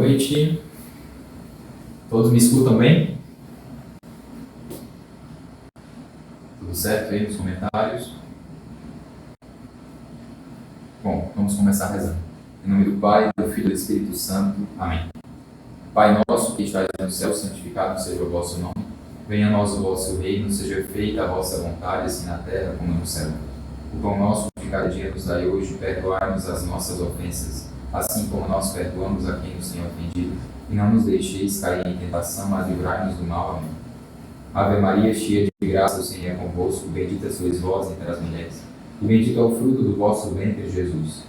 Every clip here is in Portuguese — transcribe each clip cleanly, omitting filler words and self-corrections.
noite. Todos me escutam bem? Tudo certo aí nos comentários? Bom, vamos começar rezando. Em nome do Pai, do Filho e do Espírito Santo. Amém. Pai nosso, que estais no céu, santificado seja o vosso nome. Venha a nós o vosso reino, seja feita a vossa vontade, assim na terra como no céu. O pão nosso de cada dia nos dai hoje, perdoai-nos as nossas ofensas, assim como nós perdoamos a quem nos tem ofendido. E não nos deixeis cair em tentação, mas livrai-nos do mal. Amém. Ave Maria, cheia de graça, o Senhor é convosco, bendita sois vós entre as mulheres, e bendito é o fruto do vosso ventre, Jesus.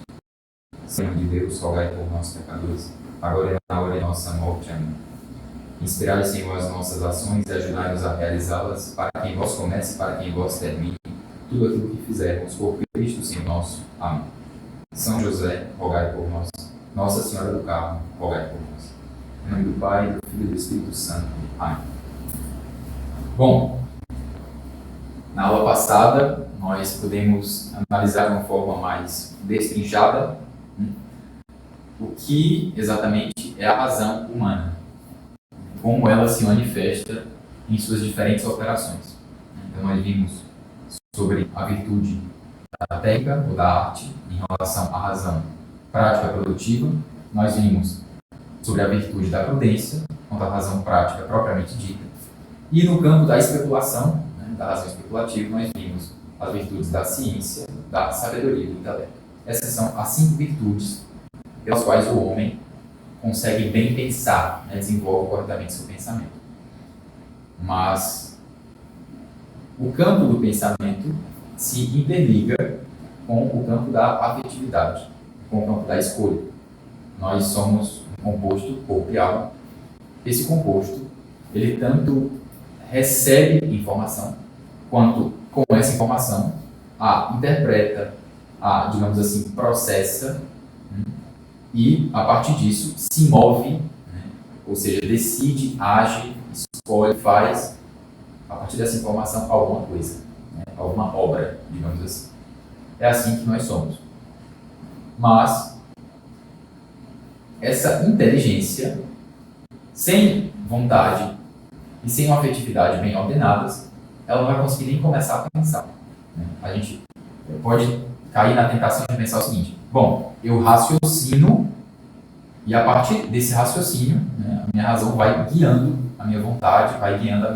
Senhor de Deus, rogai por nós, pecadores, agora e na hora de nossa morte. Amém. Inspirai, Senhor, as nossas ações e ajudai-nos a realizá-las, para que em vós comece e para que em vós termine tudo aquilo que fizermos por Cristo, Senhor nosso. Amém. São José, rogai por nós. Nossa Senhora do Carmo, rogai por nós. Em nome do Pai, do Filho e do Espírito Santo. Amém. Bom, na aula passada, nós pudemos analisar de uma forma mais destrinchada o que exatamente é a razão humana, como ela se manifesta em suas diferentes operações. Então, nós vimos sobre a virtude da técnica ou da arte em relação à razão prática produtiva. Nós vimos sobre a virtude da prudência quanto à razão prática propriamente dita. E no campo da especulação, da razão especulativa, nós vimos as virtudes da ciência, da sabedoria e do intelecto. Essas são as 5 virtudes pelas quais o homem consegue bem pensar, desenvolve corretamente seu pensamento. Mas o campo do pensamento se interliga com o campo da afetividade, com o campo da escolha. Nós somos um composto corpo e alma. Esse composto, ele tanto recebe informação, quanto com essa informação a interpreta, a, digamos assim, processa, e a partir disso se move, ou seja, decide, age, escolhe, faz, a partir dessa informação, alguma coisa, alguma obra, digamos assim. É assim que nós somos. Mas essa inteligência, sem vontade e sem uma afetividade bem ordenadas, ela não vai conseguir nem começar a pensar. A gente pode cair na tentação de pensar o seguinte: bom, eu raciocino e a partir desse raciocínio, a minha razão vai guiando a minha vontade, vai guiando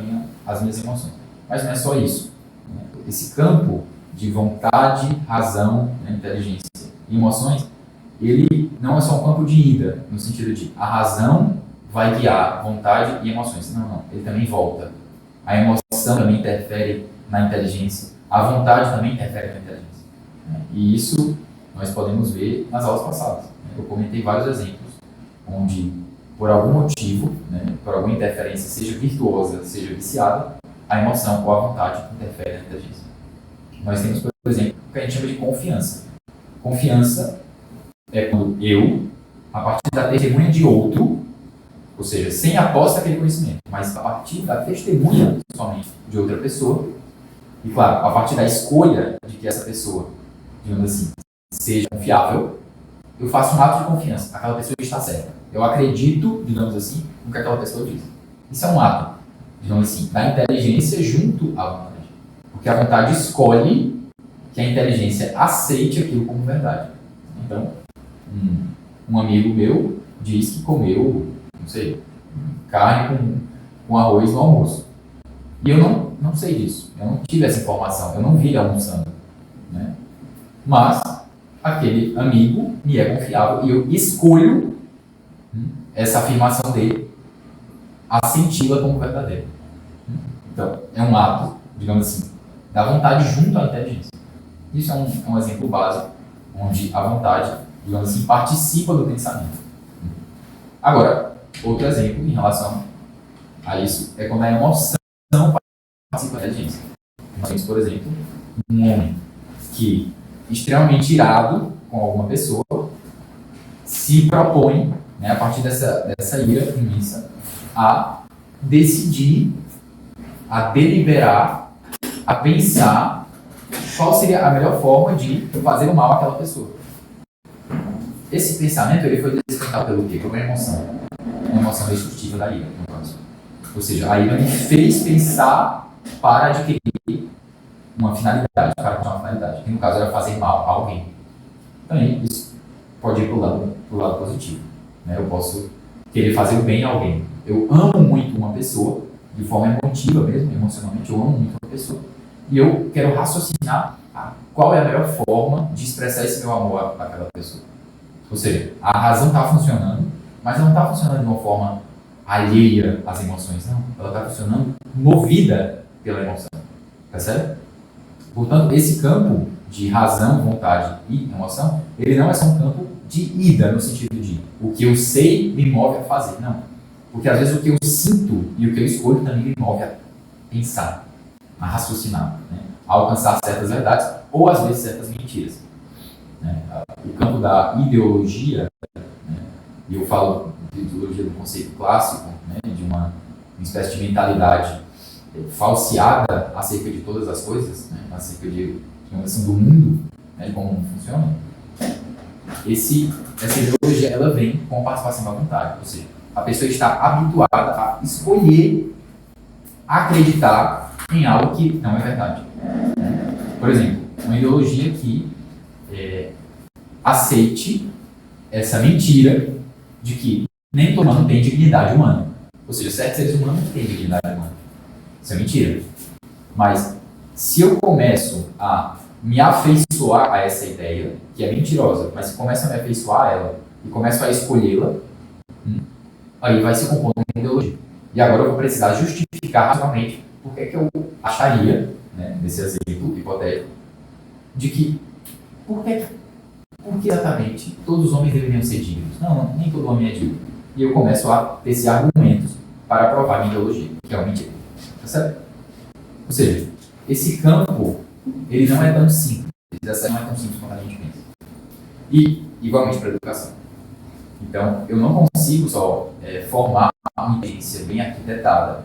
as minhas emoções. Mas não é só isso. Esse campo de vontade, razão, inteligência e emoções, ele não é só um campo de ida, no sentido de a razão vai guiar vontade e emoções. Não. Ele também volta. A emoção também interfere na inteligência. A vontade também interfere na inteligência. E isso nós podemos ver nas aulas passadas. Eu comentei vários exemplos onde, por algum motivo, por alguma interferência, seja virtuosa, seja viciada, a emoção ou a vontade interfere na inteligência. Nós temos, por exemplo, o que a gente chama de confiança. Confiança é quando eu, a partir da testemunha de outro, ou seja, sem a posse daquele conhecimento, mas a partir da testemunha somente de outra pessoa, e claro, a partir da escolha de que essa pessoa, digamos assim, seja confiável, eu faço um ato de confiança. Aquela pessoa está certa. Eu acredito, digamos assim, no que aquela pessoa diz. Isso é um ato, digamos assim, da inteligência junto à vontade. Porque a vontade escolhe que a inteligência aceite aquilo como verdade. Então, um amigo meu diz que comeu, não sei, carne com arroz no almoço. E eu não sei disso. Eu não tive essa informação. Eu não vi ele almoçando. Mas aquele amigo me é confiável e eu escolho essa afirmação dele, assenti-la como verdadeira. Então, é um ato, digamos assim, da vontade junto à inteligência. Isso é um exemplo básico, onde a vontade, digamos assim, participa do pensamento. Agora, outro exemplo em relação a isso é quando a emoção participa da inteligência. Nós temos, por exemplo, um homem que, extremamente irado com alguma pessoa, se propõe, a partir dessa ira imensa, a decidir, a deliberar, a pensar qual seria a melhor forma de fazer o mal àquela pessoa. Esse pensamento ele foi despertado pelo quê? Por uma emoção. emoção destrutiva da ira, no caso. Ou seja, a ira me fez pensar para adquirir uma finalidade, para atingir uma finalidade, que no caso era fazer mal a alguém. Também isso pode ir para o lado positivo. Né? Eu posso querer fazer o bem a alguém. Eu amo muito uma pessoa, de forma emotiva mesmo, emocionalmente, eu amo muito uma pessoa, e eu quero raciocinar qual é a melhor forma de expressar esse meu amor àquela pessoa. Ou seja, a razão está funcionando, mas ela não está funcionando de uma forma alheia às emoções, não. Ela está funcionando movida pela emoção. Percebe? Portanto, esse campo de razão, vontade e emoção, ele não é só um campo de ida, no sentido de o que eu sei me move a fazer. Não. Porque às vezes o que eu sinto e o que eu escolho também me move a pensar, a raciocinar, né? A alcançar certas verdades ou às vezes certas mentiras. Né? O campo da ideologia, né? E eu falo de ideologia do conceito clássico, né? De uma espécie de mentalidade falseada acerca de todas as coisas, né? Acerca de assim, do mundo, né? De como o mundo funciona. Essa ideologia ela vem com participação da vontade, ou seja, a pessoa está habituada a escolher acreditar em algo que não é verdade. Por exemplo, uma ideologia que aceite essa mentira de que nem todo mundo tem dignidade humana. Ou seja, certos seres humanos têm dignidade humana. Isso é mentira. Mas se eu começo a me afeiçoar a essa ideia, que é mentirosa, mas se começo a me afeiçoar a ela e começo a escolhê-la, aí vai se compondo uma ideologia. E agora eu vou precisar justificar racionalmente por que eu acharia, né, nesse exemplo hipotético, de que por que exatamente todos os homens deveriam ser dignos? Não, nem todo homem é digno. E eu começo a tecer argumentos para provar minha ideologia, que é uma mentira. Tá certo? Ou seja, esse campo, ele não é tão simples. Essa não é tão simples quanto a gente pensa. E, igualmente para a educação. Então, eu não consigo só formar uma inteligência bem arquitetada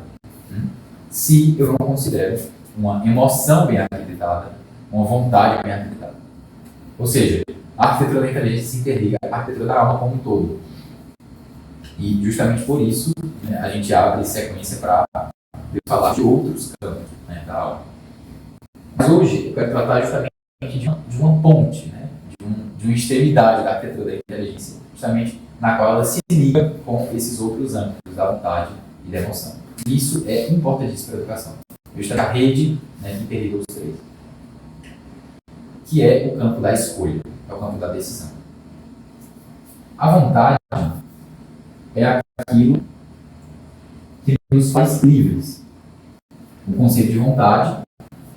se eu não considero uma emoção bem arquitetada, uma vontade bem arquitetada. Ou seja, a arquitetura da inteligência se interliga à arquitetura da alma como um todo. E justamente por isso, né, a gente abre sequência para falar de outros campos, né, da alma. Mas hoje eu quero tratar justamente de uma ponte, né, de uma extremidade da arquitetura da inteligência, justamente na qual ela se liga com esses outros âmbitos da vontade e da emoção. Isso é importantíssimo para a educação. Justamente a rede, né, que interliga os três, que é o campo da escolha, é o campo da decisão. A vontade é aquilo que nos faz livres. O conceito de vontade,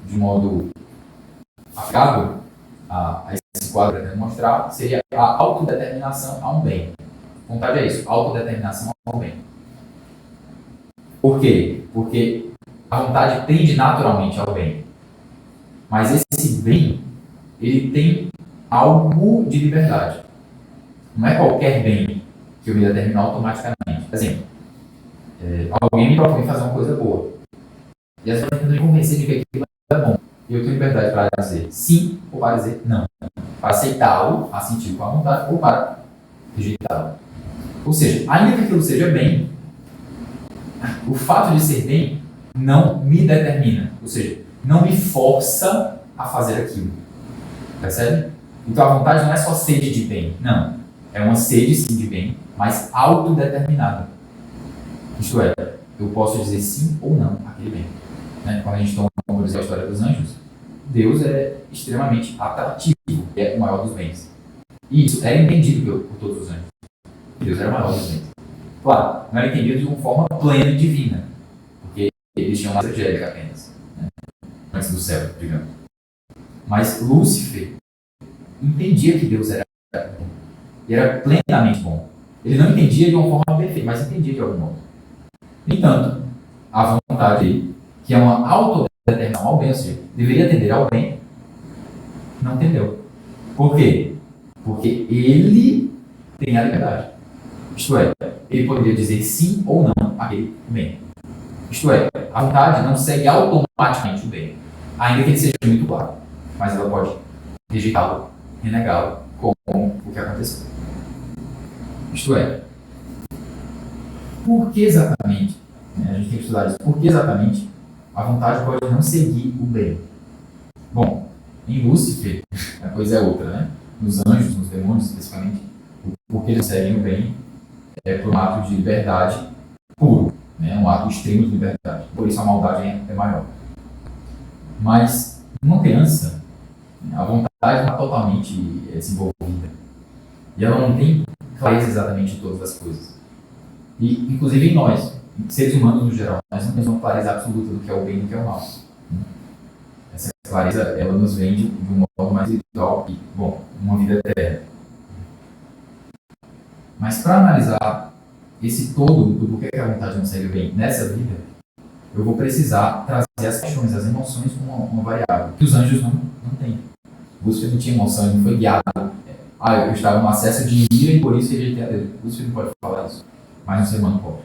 de modo aplicado a esse quadro que eu quero mostrar, seria a autodeterminação a um bem. Vontade é isso, autodeterminação a um bem. Por quê? Porque a vontade tende naturalmente ao bem. Mas esse bem, ele tem algo de liberdade. Não é qualquer bem que eu me determino automaticamente. Por exemplo, alguém me propõe fazer uma coisa boa. E às vezes eu tento me convencer de que aquilo é bom. E eu tenho liberdade para dizer sim ou para dizer não. Para aceitá-lo, assentir com a vontade, ou para rejeitá-lo. Ou seja, ainda que aquilo seja bem, o fato de ser bem não me determina. Ou seja, não me força a fazer aquilo. Percebe? Então a vontade não é só sede de bem. Não. É uma sede sim de bem, mas autodeterminada. Isto é, eu posso dizer sim ou não àquele bem. Né? Quando a gente toma, por exemplo, a história dos anjos, Deus é extremamente atrativo, é o maior dos bens. E isso era entendido por todos os anjos. Deus era o maior dos bens. Claro, não era entendido de uma forma plena e divina, porque eles tinham uma angélica apenas, né? Antes do céu, digamos. Mas Lúcifer entendia que Deus era bom, e era plenamente bom. Ele não entendia de uma forma perfeita, mas entendia de algum modo. No entanto, a vontade dele, que é uma autodeterminação ao bem, ou seja, deveria tender ao bem, não tendeu. Por quê? Porque ele tem a liberdade. Isto é, ele poderia dizer sim ou não àquele bem. Isto é, a vontade não segue automaticamente o bem, ainda que ele seja muito claro, mas ela pode rejeitá-lo, renegá-lo, como o que aconteceu. Isto é, Por que exatamente? A gente tem que estudar isso. Por que exatamente a vontade pode não seguir o bem? Bom, em Lúcifer, a coisa é outra, né? Nos anjos, nos demônios, especificamente, por que eles seguem o bem é por um ato de liberdade puro, né? Um ato extremo de liberdade. Por isso a maldade é maior. Mas, numa criança, a vontade não é totalmente desenvolvida. E ela não tem clareza exatamente de todas as coisas. E, inclusive em nós, seres humanos no geral, nós não temos uma clareza absoluta do que é o bem e do que é o mal. Essa clareza, ela nos vem de um modo mais espiritual e, bom, uma vida eterna. Mas para analisar esse todo do porquê que a vontade não segue o bem nessa vida, eu vou precisar trazer as paixões, as emoções como uma variável, que os anjos não têm. Lúcifer não tinha emoção, ele não foi guiado. Eu estava no acesso de ira e por isso rejeitei a Deus. Lúcifer não pode falar isso, mas um ser humano pode.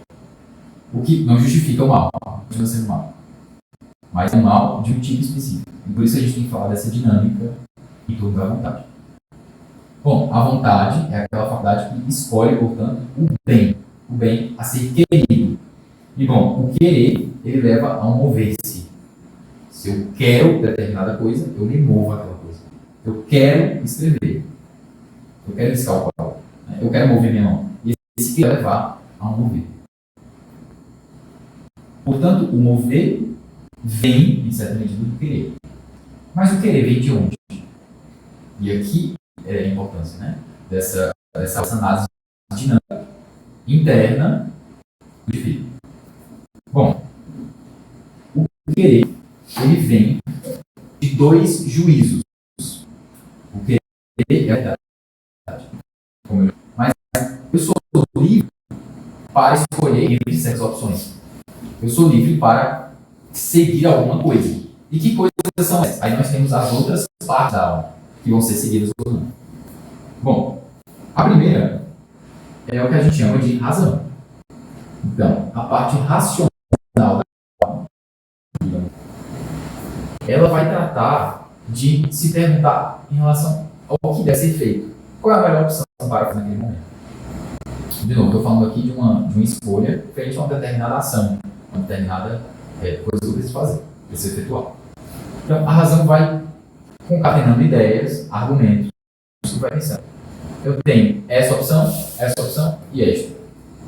O que não justifica o mal, continua sendo mal. Mas é um mal de um tipo específico. E por isso a gente tem que falar dessa dinâmica em torno da vontade. Bom, a vontade é aquela faculdade que escolhe, portanto, o bem a ser querido. E, bom, o querer, ele leva a um mover-se. Se eu quero determinada coisa, eu me movo àquela coisa. Eu quero escrever. Eu quero riscar o quadro. Eu quero mover minha mão. E esse que vai levar a um mover. Portanto, o mover vem, em certa medida, do querer. Mas o querer vem de onde? E aqui é a importância, né? dessa análise dinâmica interna do indivíduo. Bom, o querer, ele vem de dois juízos. O querer é a verdade. Mas eu sou livre para escolher entre certas opções. Eu sou livre para seguir alguma coisa. E que coisas são essas? Aí nós temos as outras partes da alma, que vão ser seguidas ou não. Bom, a primeira é o que a gente chama de razão. Então, a parte racional da alma, ela vai tratar de se perguntar em relação ao que deve ser feito. Qual é a melhor opção para fazer naquele momento? De novo, estou falando aqui de uma escolha frente a uma determinada ação, uma determinada coisa que eu preciso fazer, preciso efetuar. Então, a razão vai concatenando ideias, argumentos, isso vai pensando. Eu tenho essa opção e esta.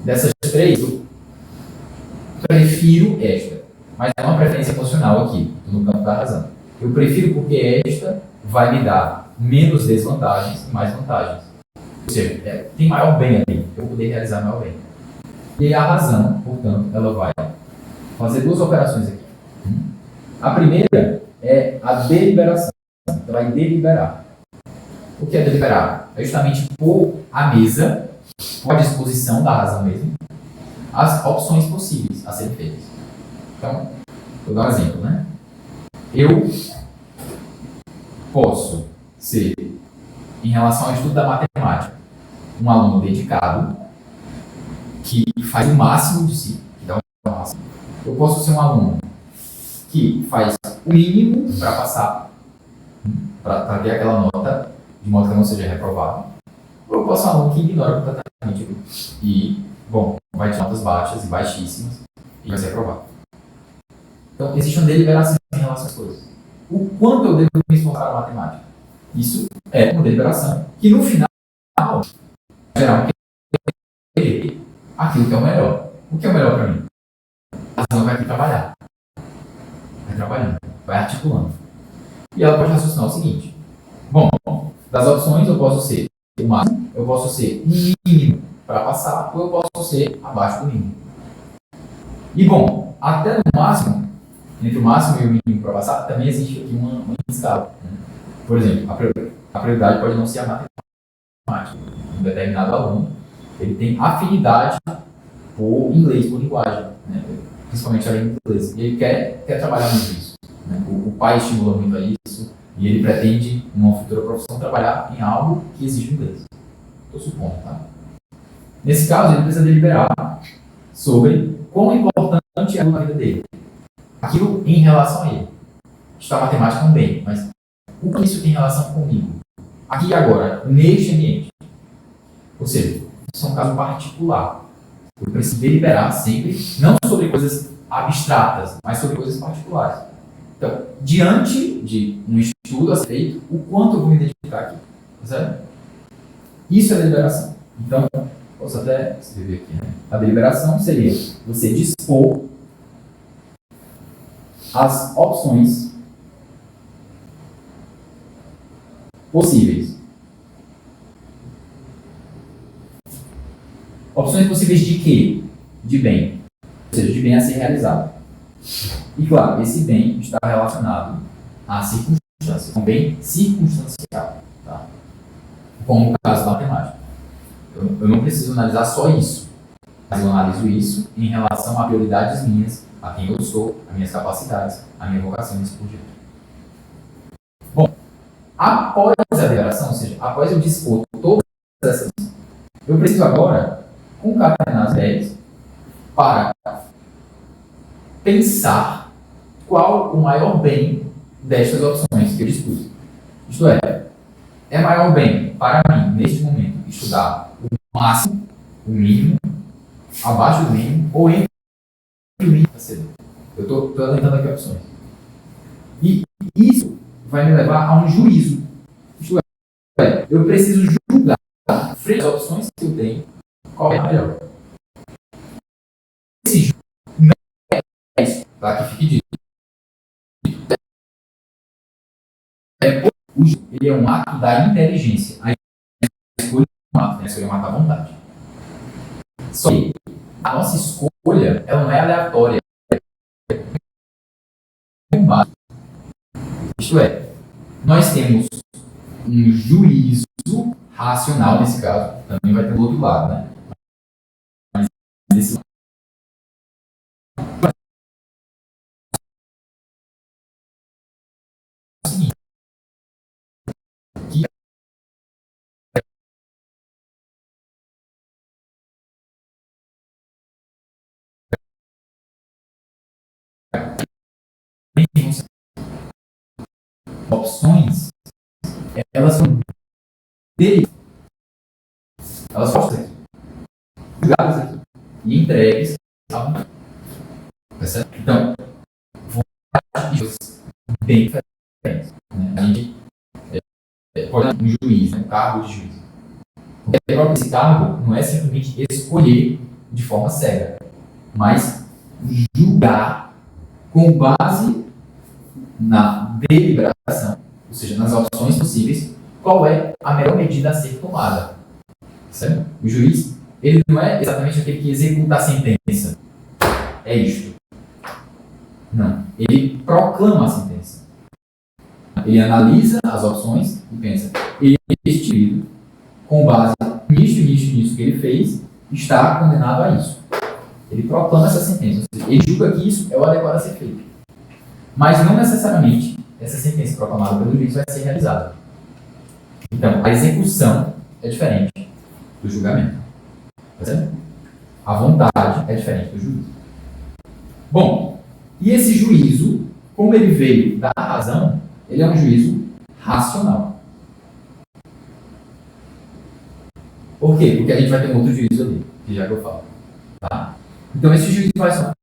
Dessas três, eu prefiro esta. Mas é uma preferência emocional aqui, no campo da razão. Eu prefiro porque esta vai me dar menos desvantagens e mais vantagens. Ou seja, tem maior bem ali, eu vou poder realizar maior bem. E a razão, portanto, ela vai fazer duas operações aqui. A primeira é a deliberação. Ela vai deliberar. O que é deliberar? É justamente pôr à mesa, pôr à disposição da razão mesmo, as opções possíveis a serem feitas. Então, vou dar um exemplo, né? Eu posso ser, em relação ao estudo da matemática, um aluno dedicado, que faz o máximo de si, que dá o máximo. Eu posso ser um aluno que faz o mínimo para passar, para ter aquela nota, de modo que eu não seja reprovado. Ou eu posso ser um aluno que ignora completamente e, bom, vai ter notas baixas e baixíssimas e vai ser reprovado. Então, existe uma deliberação em relação às coisas. O quanto eu devo me esforçar na matemática? Isso é uma deliberação que, no final, gerar um querer aquilo que é o melhor. O que é o melhor para mim? A razão vai aqui trabalhar. Vai trabalhando, vai articulando. E ela pode raciocinar o seguinte. Bom, das opções eu posso ser o máximo, eu posso ser o mínimo para passar, ou eu posso ser abaixo do mínimo. E bom, até no máximo, entre o máximo e o mínimo para passar, também existe aqui uma escala. Por exemplo, a prioridade pode não ser a matemática. Um determinado aluno, ele tem afinidade por inglês, por linguagem, né? Principalmente a língua inglesa. E ele quer trabalhar muito isso. Né? O pai estimula muito a isso e ele pretende, em uma futura profissão, trabalhar em algo que exige inglês. Estou supondo, tá? Nesse caso, ele precisa deliberar sobre quão importante é a vida dele. Aquilo em relação a ele. Estudar matemática é um bem, mas o que isso tem em relação comigo? Aqui e agora, neste ambiente. Ou seja, isso é um caso particular. Eu preciso deliberar sempre, não sobre coisas abstratas, mas sobre coisas particulares. Então, diante de um estudo a ser feito, o quanto eu vou me identificar aqui. Certo? Isso é deliberação. Então, posso até escrever aqui, né? A deliberação seria você dispor as opções possíveis. Opções possíveis de quê? De bem. Ou seja, de bem a ser realizado. E claro, esse bem está relacionado à circunstância. É um bem circunstancial. Tá? Como no caso da matemática. Eu não preciso analisar só isso. Mas eu analiso isso em relação a prioridades minhas, a quem eu sou, a minhas capacidades, a minha vocação e assim por diante. Bom, após a deliberação, ou seja, após eu dispor todas essas, eu preciso agora concatenar as ideias para pensar qual o maior bem destas opções que eu dispus. Isto é maior bem para mim, neste momento, estudar o máximo, o mínimo, abaixo do mínimo, ou entre o mínimo. Eu estou alentando aqui opções. E isso vai me levar a um juízo. Isto é, eu preciso julgar, frente às opções que eu tenho, qual é a melhor. Esse juízo não é isso, tá? Que fique dito. Ele é um ato da inteligência. A escolha é um ato, né? A escolha é um ato à vontade. Só que a nossa escolha, ela não é aleatória. Isto é, nós temos um juízo racional, nesse caso, também vai ter do outro lado, né? Mas nesse opções, elas são dele, elas são julgadas aqui e entregues a vontade. Então, bem diferentes. Né? A gente pode dar um juiz, um cargo de juiz. Esse cargo não é simplesmente escolher de forma cega, mas julgar com base na deliberação, ou seja, nas opções possíveis, qual é a melhor medida a ser tomada. Certo? O juiz, ele não é exatamente aquele que executa a sentença. É isto. Não. Ele proclama a sentença. Ele analisa as opções e pensa, este indivíduo, com base nisso que ele fez, está condenado a isso. Ele proclama essa sentença. Ou seja, ele julga que isso é o adequado a ser feito. Mas não necessariamente essa sentença proclamada pelo juiz vai ser realizada. Então, a execução é diferente do julgamento. Tá certo? A vontade é diferente do juízo. Bom, e esse juízo, como ele veio da razão, ele é um juízo racional. Por quê? Porque a gente vai ter um outro juízo ali, que já que eu falo. Tá? Então, esse juízo racional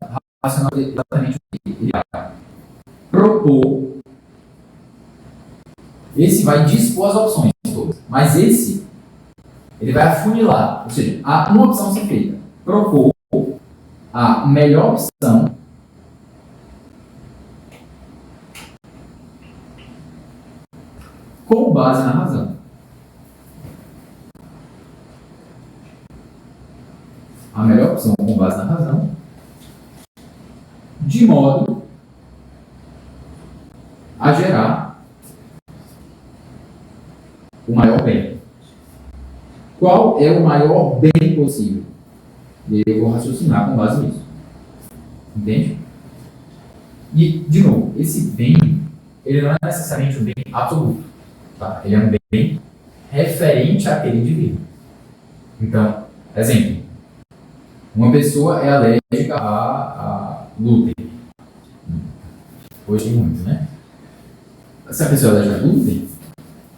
é exatamente o que ele vai propor. Esse vai dispor as opções todas. Mas esse, ele vai afunilar. Ou seja, há uma opção a ser feita. Propor a melhor opção com base na razão. A melhor opção com base na razão, de modo a gerar o maior bem. Qual é o maior bem possível? E eu vou raciocinar com base nisso. Entende? E, de novo, esse bem, ele não é necessariamente um bem absoluto. Tá? Ele é um bem referente àquele indivíduo. Então, exemplo. Uma pessoa é alérgica a glúten. Hoje tem muito, né? Se a pessoa é alérgica a glúten,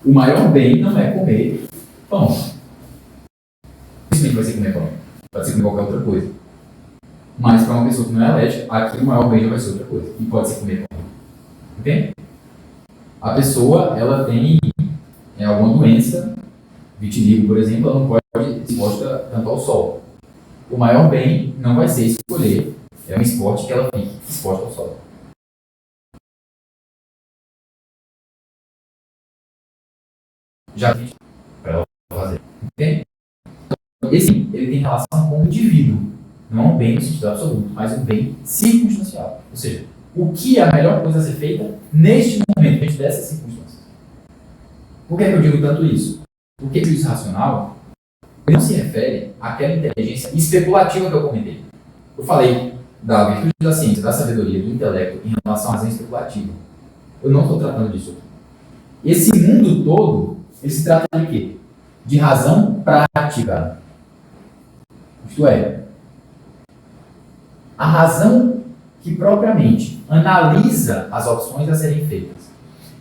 o maior bem não é comer pão. Simplesmente vai ser comer pão. Pode ser comer qualquer outra coisa. Mas para uma pessoa que não é alérgica, aqui o maior bem já vai ser outra coisa. E pode ser comer pão. Ok? A pessoa, ela tem alguma doença, vitiligo, por exemplo, ela não pode ser exposta tanto ao sol. O maior bem não vai ser escolher um esporte que ela fique exposta ao sol. Já vi para ela fazer. Ok? Esse ele tem relação com o indivíduo. Não é um bem no sentido absoluto, mas um bem circunstancial. Ou seja, o que é a melhor coisa a ser feita neste momento, diante dessas circunstâncias. Por que é que eu digo tanto isso? Porque o juízo racional não se refere àquela inteligência especulativa que eu comentei. Eu falei da virtude da ciência, da sabedoria, do intelecto em relação à razão especulativa. Eu não estou tratando disso. Esse mundo todo, ele se trata de quê? De razão prática. Isto é, a razão que propriamente analisa as opções a serem feitas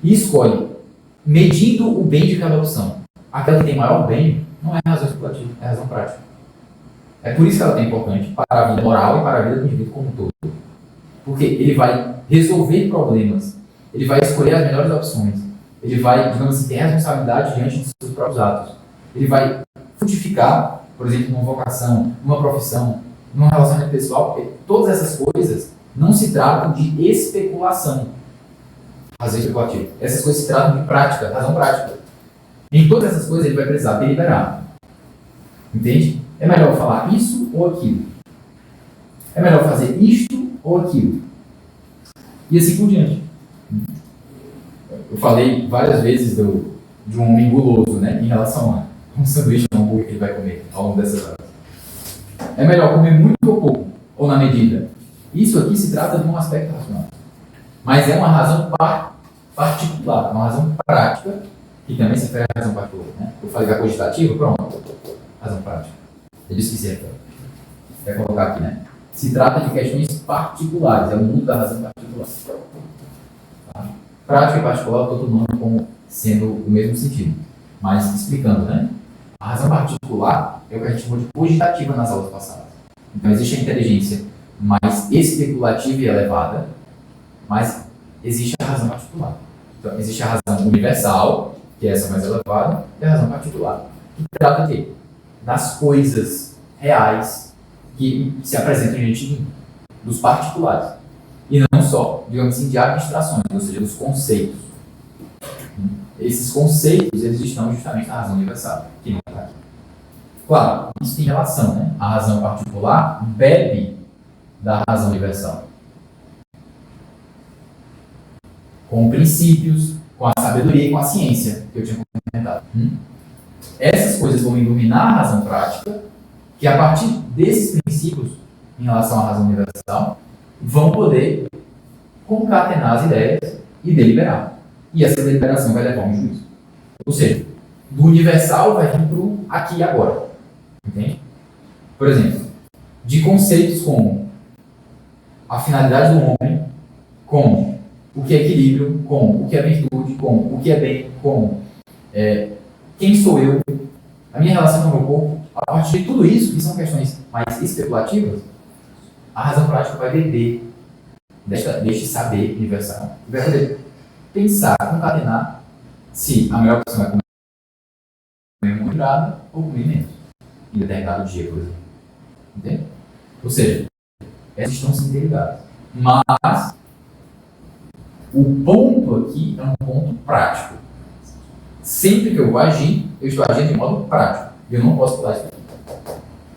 e escolhe, medindo o bem de cada opção, aquela que tem maior bem, não é razão especulativa, é razão prática. É por isso que ela é importante para a vida moral e para a vida do indivíduo como um todo. Porque ele vai resolver problemas, ele vai escolher as melhores opções, ele vai, digamos assim, ter responsabilidade diante dos seus próprios atos. Ele vai frutificar, por exemplo, numa vocação, numa profissão, num relacionamento pessoal, porque todas essas coisas não se tratam de especulação, razão especulativa. Essas coisas se tratam de prática, razão prática. Em todas essas coisas ele vai precisar deliberar. Entende? É melhor falar isso ou aquilo. É melhor fazer isto ou aquilo. E assim por diante. Eu falei várias vezes de um homem guloso, né, em relação a um sanduíche ou um hambúrguer que ele vai comer ao longo dessas horas. É melhor comer muito ou pouco, ou na medida. Isso aqui se trata de um aspecto racional. Mas é uma razão particular, uma razão prática, que também se refere à razão particular. Né? Eu falei da cogitativa, pronto. Razão prática. É disso que se refere. Quer colocar aqui, né? Se trata de questões particulares, é o mundo da razão particular. Tá? Prática e particular eu estou tomando como sendo o mesmo sentido. Mas explicando, né? A razão particular é o que a gente chamou de cogitativa nas aulas passadas. Então existe a inteligência mais especulativa e elevada, mas existe a razão particular. Então existe a razão universal, que é essa mais elevada, e a razão particular, que trata de das coisas reais que se apresentam diante de mim, dos particulares. E não só, digamos assim, de abstrações, ou seja, dos conceitos. Esses conceitos, eles estão justamente na razão universal, que não está aqui. Claro, isso tem relação, né? A razão particular bebe da razão universal. Com princípios, com a sabedoria e com a ciência, que eu tinha comentado. Essas coisas vão iluminar a razão prática, que a partir desses princípios, em relação à razão universal, vão poder concatenar as ideias e deliberar. E essa deliberação vai levar a um juízo. Ou seja, do universal vai vir para o aqui e agora. Entende? Por exemplo, de conceitos como a finalidade do homem, como o que é equilíbrio, como o que é virtude, como o que é bem, como quem sou eu, a minha relação com o meu corpo, a partir de tudo isso, que são questões mais especulativas, a razão prática vai beber deste saber universal. Vai poder pensar, concatenar se a melhor opção é comer muito grado ou comer menos, em determinado dia, por exemplo. Entende? Ou seja, essas estão se interligadas. Mas o ponto aqui é um ponto prático. Sempre que eu vou agir, eu estou agindo de modo prático. E eu não posso pular isso aqui.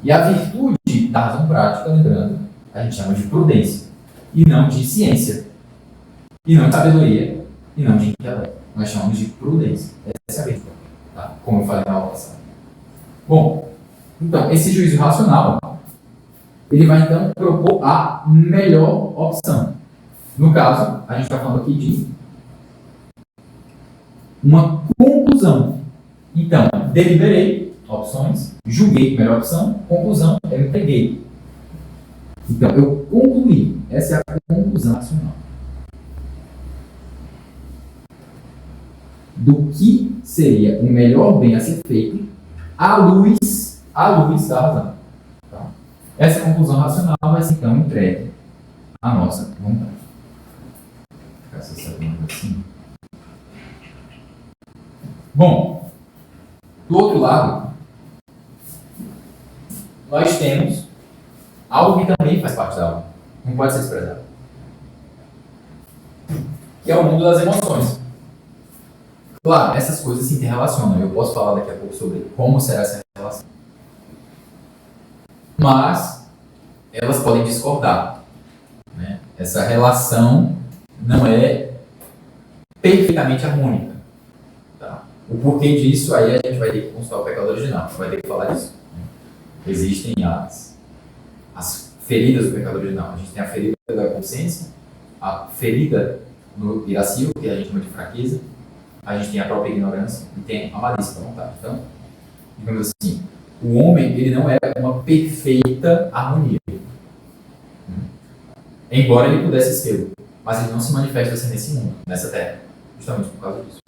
E a virtude da razão prática, lembrando, a gente chama de prudência. E não de ciência. E não de sabedoria. E não de intelecto. Nós chamamos de prudência. Essa é a virtude. Tá? Como eu falei na aula passada. Bom, então, esse juízo racional, ele vai então propor a melhor opção. No caso, a gente está falando aqui de uma conclusão. Então, deliberei opções, julguei a melhor opção, conclusão, eu entreguei. Então, eu concluí. Essa é a conclusão racional. Do que seria o melhor bem a ser feito à luz da razão. Tá? Essa conclusão racional vai ser então entregue à nossa vontade. Vou ficar sabendo assim. Bom, do outro lado, nós temos algo que também faz parte da alma, não pode ser expressado, que é o mundo das emoções. Claro, essas coisas se interrelacionam. Eu posso falar daqui a pouco sobre como será essa relação. Mas elas podem discordar, né? Essa relação não é perfeitamente harmônica. Tá? O porquê disso, aí a gente vai ter que consultar o pecado original, vai ter que falar disso. Existem as feridas do pecado original. A gente tem a ferida da consciência, a ferida no irascível, que a gente chama de fraqueza, a gente tem a própria ignorância e tem a malícia da vontade. Então, digamos assim, o homem ele não é uma perfeita harmonia. Embora ele pudesse ser, mas ele não se manifesta assim nesse mundo, nessa terra, justamente por causa disso.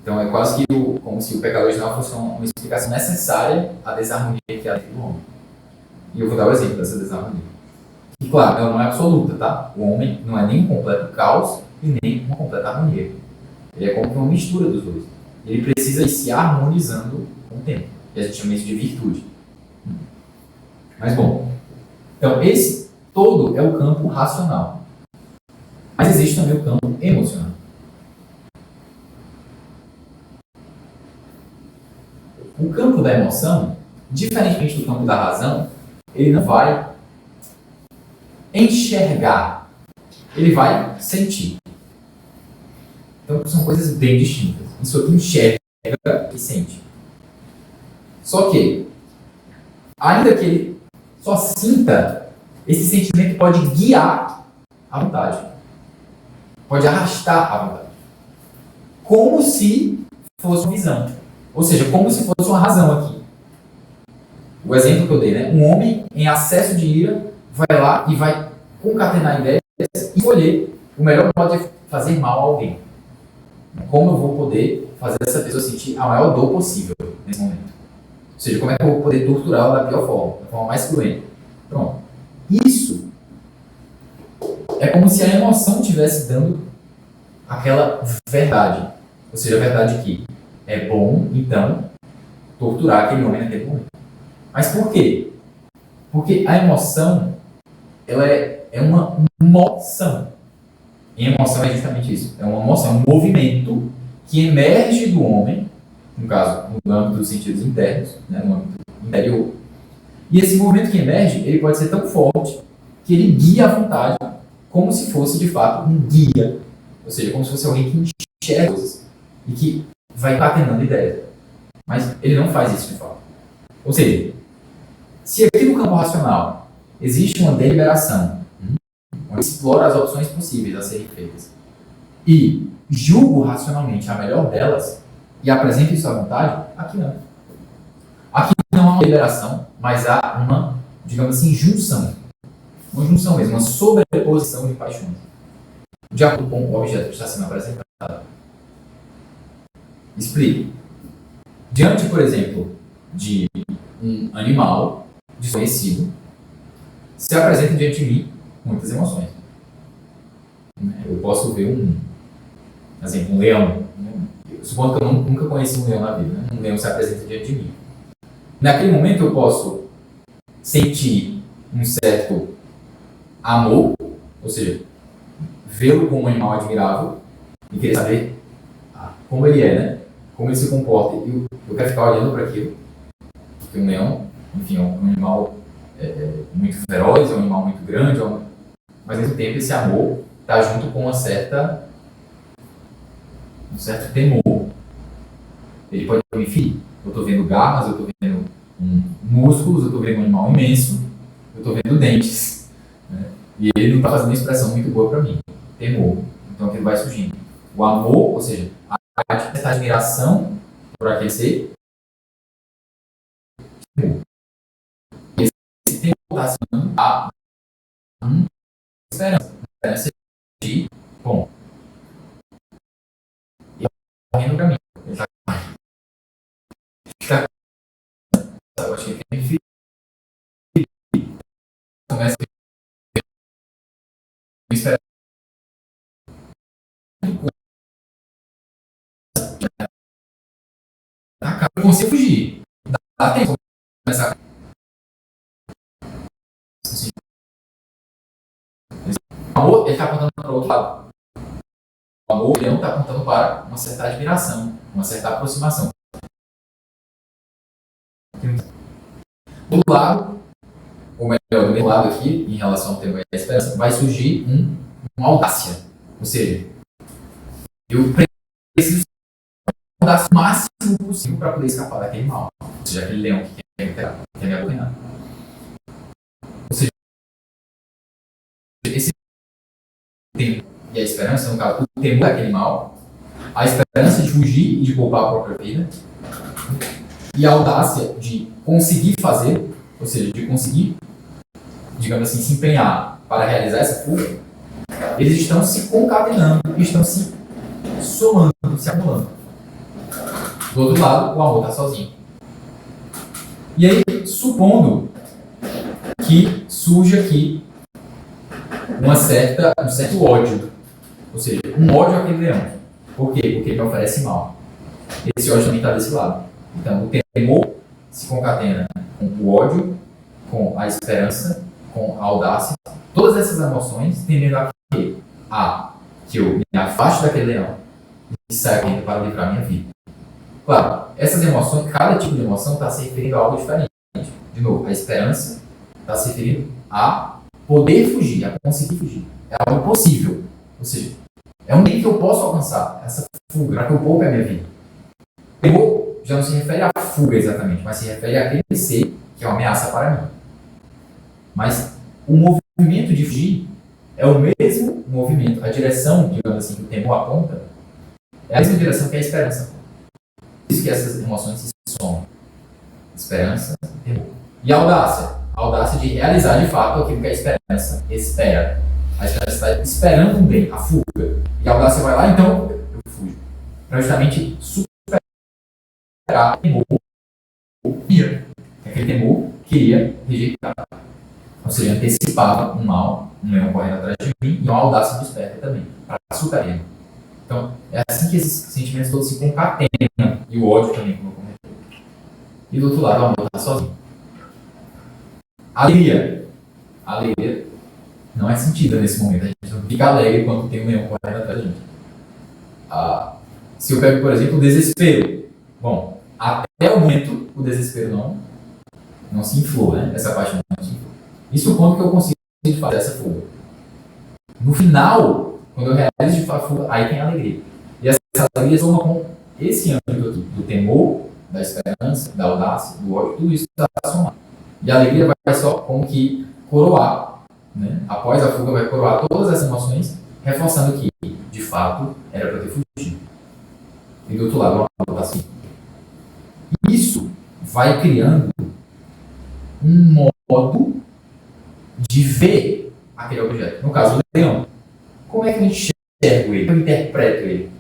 Então é quase que como se o pecado original fosse uma explicação necessária à desarmonia que há dentro do homem. E eu vou dar o exemplo dessa desarmonia. E claro, ela não é absoluta, tá? O homem não é nem um completo caos e nem uma completa harmonia. Ele é como que uma mistura dos dois. Ele precisa ir se harmonizando com o tempo. E a gente chama isso de virtude. Mas bom, então esse todo é o campo racional. Mas existe também o campo emocional. O campo da emoção, diferentemente do campo da razão, ele não vai enxergar, ele vai sentir. Então são coisas bem distintas. Isso aqui enxerga e sente. Só que, ainda que ele só sinta, esse sentimento pode guiar a vontade. Pode arrastar a vontade. Como se fosse uma visão. Ou seja, como se fosse uma razão aqui. O exemplo que eu dei, né? Um homem em acesso de ira vai lá e vai concatenar ideias e escolher o melhor modo de fazer mal a alguém. Como eu vou poder fazer essa pessoa sentir a maior dor possível nesse momento? Ou seja, como é que eu vou poder torturá-la da pior forma, da forma mais cruenta? Pronto. Isso é como se a emoção estivesse dando aquela verdade. Ou seja, a verdade que é bom, então, torturar aquele homem naquele momento. Mas por quê? Porque a emoção, ela é uma moção. E emoção é justamente isso. É uma moção, é um movimento que emerge do homem, no caso, no âmbito dos sentidos internos, né, no âmbito interior. E esse movimento que emerge, ele pode ser tão forte que ele guia a vontade como se fosse, de fato, um guia. Ou seja, como se fosse alguém que enxerga coisas e que vai encatenando ideias. Mas ele não faz isso de fato. Ou seja, se aqui no campo racional existe uma deliberação, onde explora as opções possíveis a serem feitas, e julgo racionalmente a melhor delas, e apresento isso à vontade, aqui não. Aqui não há uma deliberação, mas há uma, digamos assim, junção. Uma junção mesmo, uma sobreposição de paixões. De acordo com o objeto que está sendo apresentado. Explique. Diante, por exemplo, de um animal desconhecido, se apresenta diante de mim muitas emoções. Eu posso ver um leão. Supondo que eu nunca conheci um leão na vida. Né? Um leão se apresenta diante de mim. Naquele momento eu posso sentir um certo amor, ou seja, vê-lo como um animal admirável e querer saber como ele é, né? Como ele se comporta. E eu quero ficar olhando para aquilo. Porque um leão, enfim, é um animal muito feroz, é um animal muito grande, mas ao mesmo tempo esse amor está junto com um certo temor. Ele pode me ferir. Eu estou vendo garras, eu estou vendo músculos, eu estou vendo um animal imenso, eu estou vendo dentes. Né? E ele não está fazendo uma expressão muito boa para mim. Temor. Então aquilo vai surgindo. O amor, ou seja, essa admiração por aquele ser, e esse temor está se dando a esperança. A esperança de, bom, ele está correndo para mim. Ele está, eu acho que ele tem começa a esperar eu consigo fugir. Dá tempo de começar o amor, ele está apontando para o outro lado. O amor, ele não está apontando para uma certa admiração, uma certa aproximação. Do outro lado, ou melhor, do meu lado aqui, em relação ao tema da esperança, vai surgir uma audácia. Ou seja, eu preciso dar o máximo possível para poder escapar daquele mal. Ou seja, aquele leão que quer me apanhar. Ou seja, esse tempo e a esperança, no caso, o temor daquele mal, a esperança de fugir e de poupar a própria vida, e a audácia de conseguir fazer, ou seja, de conseguir, digamos assim, se empenhar para realizar essa fuga, eles estão se concatenando, estão se somando, se acumulando. Do outro lado, o amor está sozinho. E aí, supondo que surge aqui um certo ódio, ou seja, um ódio àquele leão. Por quê? Porque ele me oferece mal. Esse ódio também está desse lado. Então, o temor se concatena com o ódio, com a esperança, com a audácia. Todas essas emoções tendendo a quê? A que eu me afaste daquele leão e saia correndo para livrar a minha vida. Claro, essas emoções, cada tipo de emoção está se referindo a algo diferente. De novo, a esperança está se referindo a poder fugir, a conseguir fugir. É algo possível. Ou seja, é um meio que eu posso alcançar, essa fuga, para que eu poupe a minha vida. O temor já não se refere à fuga exatamente, mas se refere àquele ser que é uma ameaça para mim. Mas o movimento de fugir é o mesmo movimento, a direção, digamos assim, que o temor aponta, é a mesma direção que a esperança. Por isso que essas emoções se somam. Esperança e temor. E a audácia? A audácia de realizar de fato aquilo que a esperança espera. A esperança está esperando um bem, a fuga. E a audácia vai lá, então eu fujo. Para justamente superar o temor. Aquele temor queria rejeitar. Ou seja, antecipava um mal, um leão correndo atrás de mim, e uma audácia desperta também, para superar ele. Então, é assim que esses sentimentos todos se concatenam. E o ódio também, como eu comentei. E do outro lado, o amor está sozinho. Alegria. A alegria não é sentida nesse momento. A gente não fica alegre quando tem um leão correndo atrás da gente. Se eu pego, por exemplo, o desespero. Bom, até o momento, o desespero não se inflou, né? Essa parte não se inflou. Isso quando que eu consigo fazer essa fuga. No final, quando eu realizo de fato a fuga, aí tem a alegria. E essa alegria soma com esse âmbito aqui, do temor, da esperança, da audácia, do ódio, tudo isso está somado. E a alegria vai só como que coroar, né? Após a fuga vai coroar todas essas emoções, reforçando que, de fato, era para ter fugido. E do outro lado, o amor está assim. Isso vai criando um modo de ver aquele objeto. No caso do leão, como é que eu enxergo ele? Como eu interpreto ele?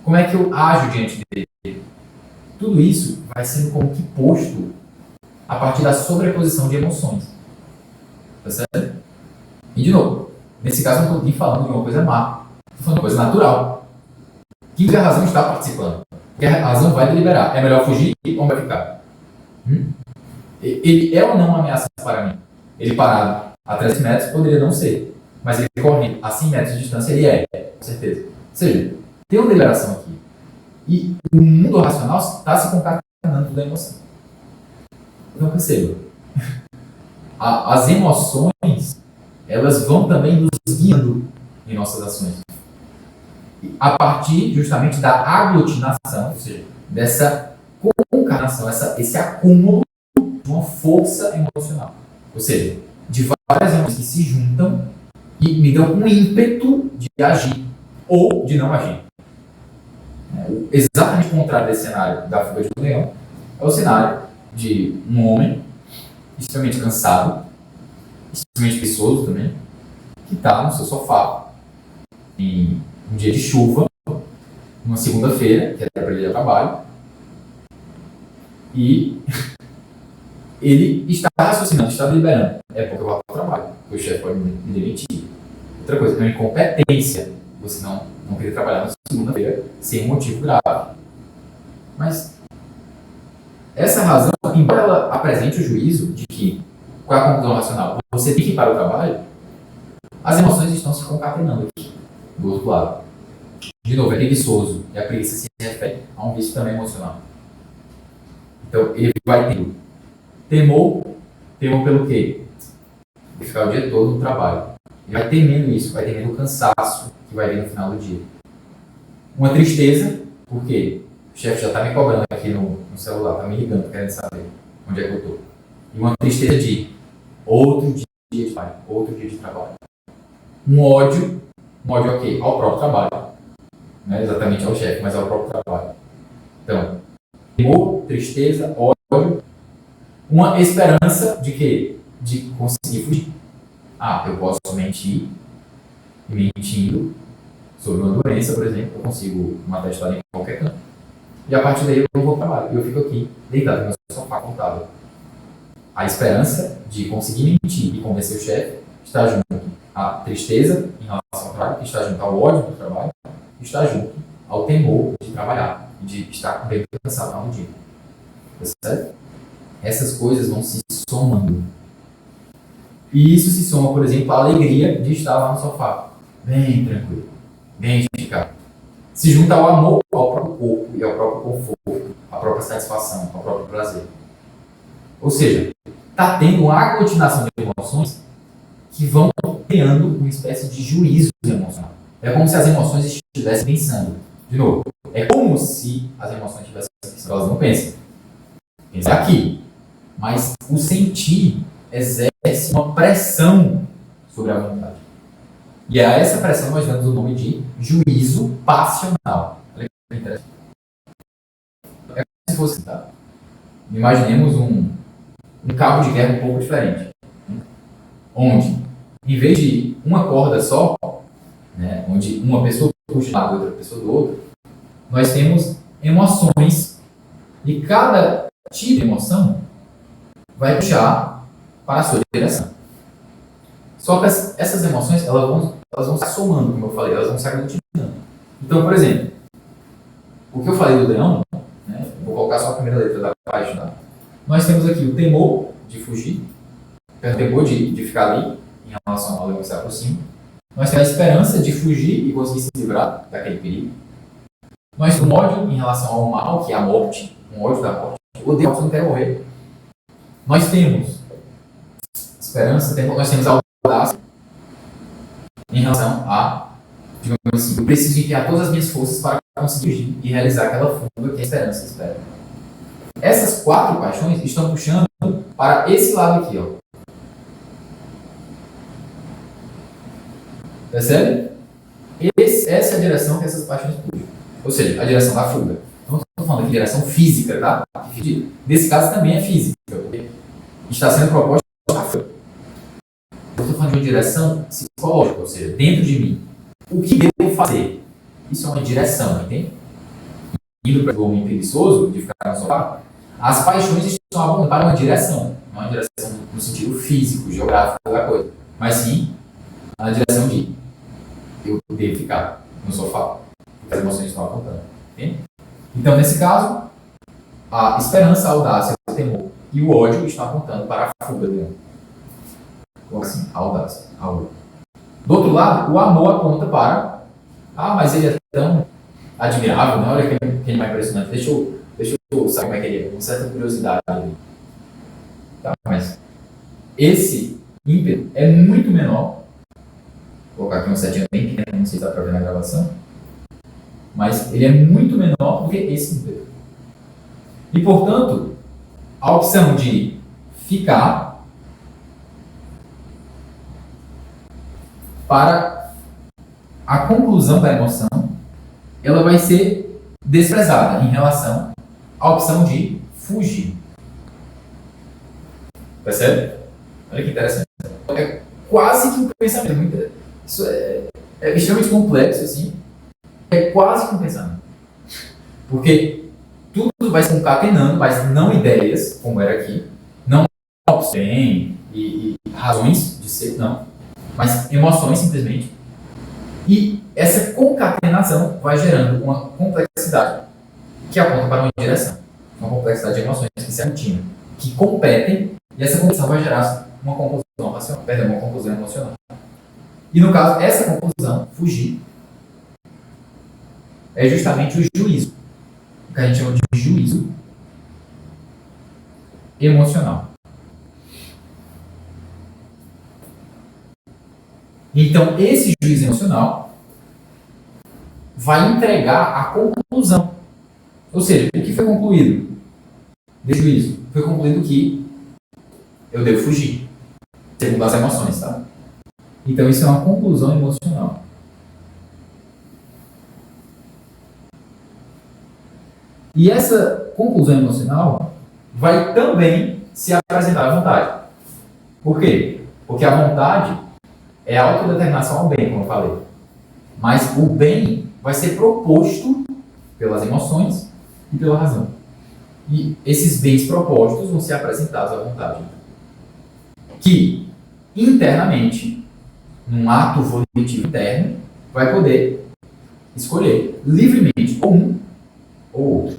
Como é que eu ajo diante dele? Tudo isso vai sendo como que posto a partir da sobreposição de emoções. Tá certo? E de novo, nesse caso eu não estou nem falando de uma coisa má. Estou falando de uma coisa natural. Que a razão está participando. Que a razão vai deliberar. É melhor fugir ou vai ficar? Ele é ou não uma ameaça para mim? Ele parado a 3 metros poderia não ser. Mas ele corre a 100 metros de distância, ele é, com certeza. Ou seja, tem uma deliberação aqui. E o mundo racional está se concatenando da emoção. Então perceba, as emoções, elas vão também nos guiando em nossas ações. A partir justamente da aglutinação, ou seja, dessa concatenação, esse acúmulo de uma força emocional. Ou seja, de várias emoções que se juntam e me dão um ímpeto de agir ou de não agir. Exatamente o contrário desse cenário da fuga de um leão é o cenário de um homem extremamente cansado, extremamente preguiçoso também, que está no seu sofá em um dia de chuva, numa segunda-feira, que era para ele ir ao trabalho, e ele está raciocinando, está deliberando. É porque eu vou ao trabalho. o chefe pode me demitir. Outra coisa, uma incompetência. Você não querer trabalhar na segunda-feira sem um motivo grave. Mas essa razão, embora ela apresente o juízo de que, qual é a conclusão racional? Você tem que ir para o trabalho, as emoções estão se concatenando aqui, do outro lado. De novo, é preguiçoso, e a preguiça se refere a um vício também emocional. Então, ele vai ter temor pelo quê? Vai ficar o dia todo no trabalho. Ele vai temendo isso, vai temendo o cansaço que vai vir no final do dia. Uma tristeza, por quê? O chefe já está me cobrando aqui no celular, está me ligando, querendo saber onde é que eu estou. E uma tristeza de outro dia de trabalho, outro dia de trabalho. Um ódio ok, ao próprio trabalho. Não é exatamente ao chefe, mas ao próprio trabalho. Então, temor, tristeza, ódio, uma esperança de quê? De conseguir fugir. Eu posso mentir, e mentindo sobre uma doença, por exemplo, eu consigo uma atestado em qualquer canto. E a partir daí eu não vou para o trabalho. Eu fico aqui, deitado no meu sofá, contável. A esperança de conseguir mentir e convencer o chefe está junto à tristeza em relação ao trabalho, está junto ao ódio do trabalho, está junto ao temor de trabalhar e de estar bem cansado no dia. Percebe? Essas coisas vão se somando. E isso se soma, por exemplo, à alegria de estar lá no sofá, bem tranquilo, bem esticado. Se junta ao amor ao próprio corpo e ao próprio conforto, à própria satisfação, ao próprio prazer. Ou seja, está tendo uma aglutinação de emoções que vão criando uma espécie de juízo emocional. É como se as emoções estivessem pensando. De novo, é como se as emoções estivessem pensando. Elas não pensam. Pensam aqui. Mas o sentir exerce uma pressão sobre a vontade. E a essa pressão nós damos o nome de juízo passional. Olha que interessante. É como se fosse, tá? Imaginemos um cabo de guerra um pouco diferente. Onde, em vez de uma corda só, né, onde uma pessoa puxa de um lado e outra pessoa do outro, nós temos emoções e cada tipo de emoção vai puxar para a sua direção. Só que essas emoções elas vão se somando, como eu falei, elas vão se aglutinando. Então, por exemplo, o que eu falei do leão, né, vou colocar só a primeira letra da página. Tá? Nós temos aqui o temor de fugir, o temor de ficar ali em relação ao leão que se aproxima. Nós temos a esperança de fugir e conseguir se livrar daquele perigo. Nós temos um ódio em relação ao mal, que é a morte, um ódio da morte. O Deus não quer morrer. Nós temos esperança, nós temos a audácia em relação a, digamos assim, eu preciso enfiar todas as minhas forças para conseguir fugir e realizar aquela fuga que a esperança espera. Essas quatro paixões estão puxando para esse lado aqui, ó. Percebe? Essa é a direção que essas paixões puxam. Ou seja, a direção da fuga. Não estou falando de direção física, tá? Nesse caso também é física, porque está sendo proposta a fuga. Eu estou falando de uma direção psicológica, ou seja, dentro de mim. O que devo fazer? Isso é uma direção, entende? Indo para o homem preguiçoso, de ficar no sofá, as paixões estão apontando para uma direção. Não é uma direção no sentido físico, geográfico da coisa, mas sim na direção de eu devo ficar no sofá, porque as emoções estão apontando. Entende? Então, nesse caso, a esperança, a audácia, o temor e o ódio estão apontando para a fuga do leão. Ou assim, a audácia, a ódio. Do outro lado, o amor aponta para mas ele é tão admirável, né? Olha que ele é impressionante. Deixa eu saber como é que ele é, com certa curiosidade ali. Tá, mas esse ímpeto é muito menor. Vou colocar aqui uma setinha bem pequena, não sei se dá para ver na gravação. Mas ele é muito menor do que esse ímpeto. E, portanto, a opção de ficar para a conclusão da emoção, ela vai ser desprezada em relação à opção de fugir. Percebe? Olha que interessante. É quase que um pensamento. Isso é extremamente complexo, assim. É quase que um pensamento. Porque tudo vai se concatenando, mas não ideias, como era aqui, não opções e razões de ser, não, mas emoções simplesmente. E essa concatenação vai gerando uma complexidade que aponta para uma direção. Uma complexidade de emoções que se aglutinam, que competem, e essa competição vai gerar uma conclusão racional, perdão, uma conclusão emocional. E no caso, essa conclusão, fugir, é justamente o juízo, o que a gente chama de juízo emocional. Então, esse juízo emocional vai entregar a conclusão. Ou seja, o que foi concluído desse juízo? Foi concluído que eu devo fugir, segundo as emoções, tá? Então, isso é uma conclusão emocional. E essa conclusão emocional vai também se apresentar à vontade. Por quê? Porque a vontade é a autodeterminação ao bem, como eu falei. Mas o bem vai ser proposto pelas emoções e pela razão. E esses bens propostos vão ser apresentados à vontade. Que, internamente, num ato volitivo interno, vai poder escolher livremente ou um ou outro.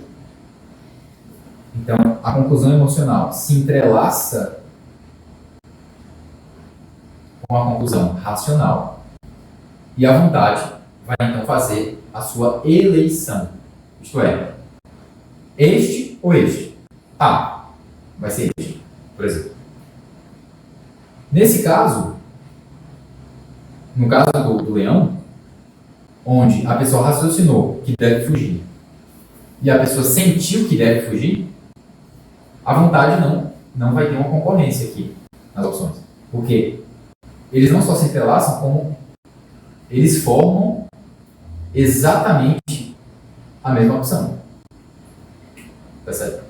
Então, a conclusão emocional se entrelaça com a conclusão racional e a vontade vai então fazer a sua eleição. Isto é, este ou este? Ah, vai ser este, por exemplo. Nesse caso, no caso do leão, onde a pessoa raciocinou que deve fugir e a pessoa sentiu que deve fugir, a vontade não vai ter uma concorrência aqui nas opções. Porque eles não só se entrelaçam, como eles formam exatamente a mesma opção. Tá certo?